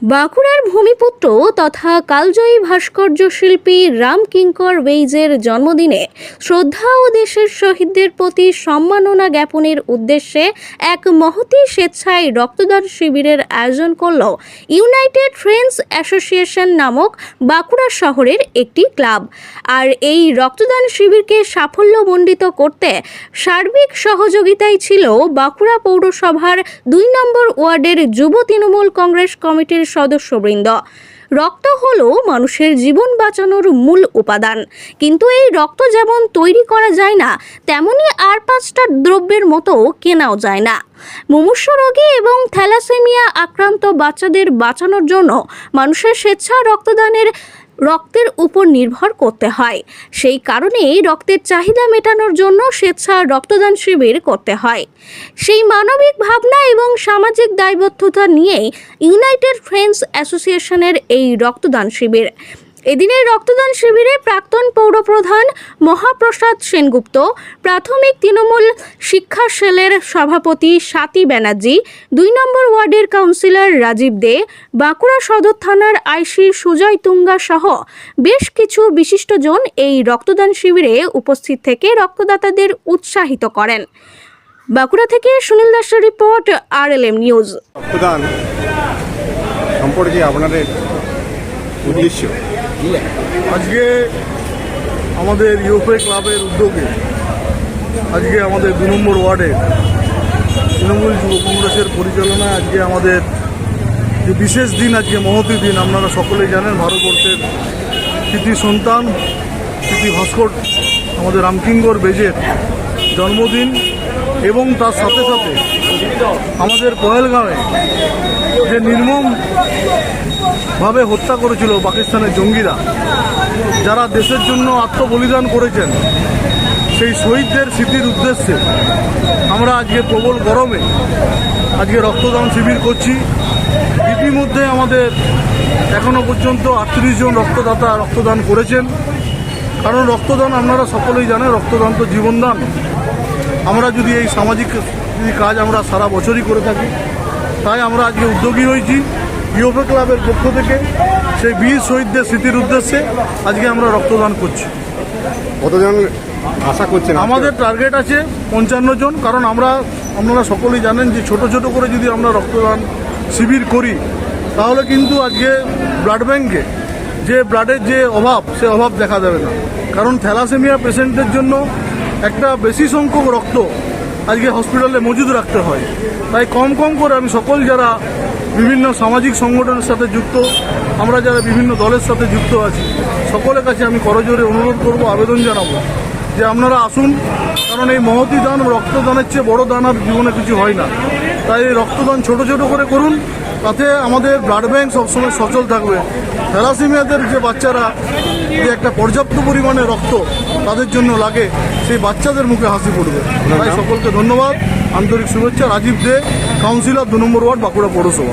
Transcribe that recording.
বাঁকুড়ার ভূমিপুত্র তথা কালজয়ী ভাস্কর্য শিল্পী রামকিঙ্কর বেইজের জন্মদিনে শ্রদ্ধা ও দেশের শহীদদের প্রতি সম্মাননা জ্ঞাপনের উদ্দেশ্যে এক মহতী স্বেচ্ছায় রক্তদান শিবিরের আয়োজন করল ইউনাইটেড ফ্রেন্ডস অ্যাসোসিয়েশন নামক বাঁকুড়া শহরের একটি ক্লাব। আর এই রক্তদান শিবিরকে সাফল্যমণ্ডিত করতে সার্বিক সহযোগিতায় ছিল বাঁকুড়া পৌরসভার 2 নম্বর ওয়ার্ডের যুব তৃণমূল কংগ্রেস কমিটির সদস্যবৃন্দ। রক্ত হলো মানুষের জীবন বাঁচানোর মূল উপাদান, কিন্তু এই রক্ত যেমন তৈরি করা যায় না, তেমনি আর 5টা দ্রব্যের মতো কেনাও যায় না। মুমূর্ষু রোগী এবং থ্যালাসেমিয়া আক্রান্ত বাচ্চাদের বাঁচানোর জন্য মানুষের স্বেচ্ছা রক্তের উপর নির্ভর করতে হয়। সেই কারণেই রক্তের চাহিদা মেটানোর জন্য স্বেচ্ছা রক্তদান শিবির করতে হয়। সেই মানবিক ভাবনা এবং সামাজিক দায়বদ্ধতা নিয়েই ইউনাইটেড ফ্রেন্ডস অ্যাসোসিয়েশনের এই রক্তদান শিবির। এদিনের রক্তদান শিবিরে প্রাক্তন পৌরপ্রধান মহাপ্রসাদ সেনগুপ্ত, প্রাথমিক তৃণমূল শিক্ষা সেলের সভাপতি স্বাতী ব্যানার্জি, 2 নম্বর ওয়ার্ডের কাউন্সিলর রাজীব দে, বাঁকুড়া সদর থানার আইসি সুজয় তুঙ্গা সহ বেশ কিছু বিশিষ্টজন এই রক্তদান শিবিরে উপস্থিত থেকে রক্তদাতাদের উৎসাহিত করেন। বাঁকুড়া থেকে সুনীল দাসের রিপোর্ট, RLM নিউজ। রক্তদান সম্পর্কে আপনাদের উদ্দেশ্য? আজকে আমাদের ইউএফএ ক্লাবের উদ্যোগে আজকে আমাদের 2 নম্বর ওয়ার্ডে তৃণমূল যুব কংগ্রেসের পরিচালনায় আজকে আমাদের যে বিশেষ দিন, আজকে মহতী দিন, আপনারা সকলেই জানেন ভারতবর্ষের কৃতি সন্তান কৃতি ভাস্কর আমাদের রামকিঙ্কর বেইজের জন্মদিন, এবং তার সাথে সাথে আমাদের পহেলগাঁওয়ে যে নির্মমভাবে হত্যা করেছিল পাকিস্তানের জঙ্গিরা, যারা দেশের জন্য আত্মবলিদান করেছেন, সেই শহীদদের স্মৃতির উদ্দেশ্যে আমরা আজকে প্রবল গরমে আজকে রক্তদান শিবির করছি। ইতিমধ্যে আমাদের এখনো পর্যন্ত 38 জন রক্তদাতা রক্তদান করেছেন। কারণ রক্তদান আপনারা সকলেই জানেন, রক্তদান তো জীবনদান। আমরা যদি এই সামাজিক কাজ আমরা সারা বছরই করে থাকি, তাই আমরা আজকে উদ্যোগী হয়েছি ইউএফএ ক্লাবের পক্ষ থেকে সেই বীর শহীদদের স্মৃতির উদ্দেশ্যে আজকে আমরা রক্তদান করছি। কতজন আশা করছেন? আমাদের টার্গেট আছে 55 জন। কারণ আপনারা সকলেই জানেন যে ছোট ছোট করে যদি আমরা রক্তদান শিবির করি, তাহলে কিন্তু আজকে ব্লাড ব্যাঙ্কে যে ব্লাডের যে অভাব, সে অভাব দেখা দেবে না। কারণ থ্যালাসেমিয়া পেশেন্টের জন্য একটা বেশি সংখ্যক রক্ত আজকে হসপিটালে মজুদ রাখতে হয়। তাই কম করে আমি সকল যারা বিভিন্ন সামাজিক সংগঠনের সাথে যুক্ত, আমরা যারা বিভিন্ন দলের সাথে যুক্ত আছি, সকলের কাছে আমি করজোরে অনুরোধ করব, আবেদন জানাবো যে আপনারা আসুন। কারণ এই মহতী দান, রক্তদানের চেয়ে বড় দান আর জীবনে কিছু হয় না। তাই এই রক্তদান ছোট করে করুন, তাতে আমাদের ব্লাড ব্যাঙ্ক সবসময় সচল থাকবে। থ্যালাসেমিয়াদের যে বাচ্চারা যে একটা পর্যাপ্ত পরিমাণে রক্ত তাদের জন্য লাগে, সেই বাচ্চাদের মুখে হাসি পড়বে। তাই সকলকে ধন্যবাদ, আন্তরিক শুভেচ্ছা। রাজীব দে, কাউন্সিলর, 2 নম্বর ওয়ার্ড, বাঁকুড়া পৌরসভা।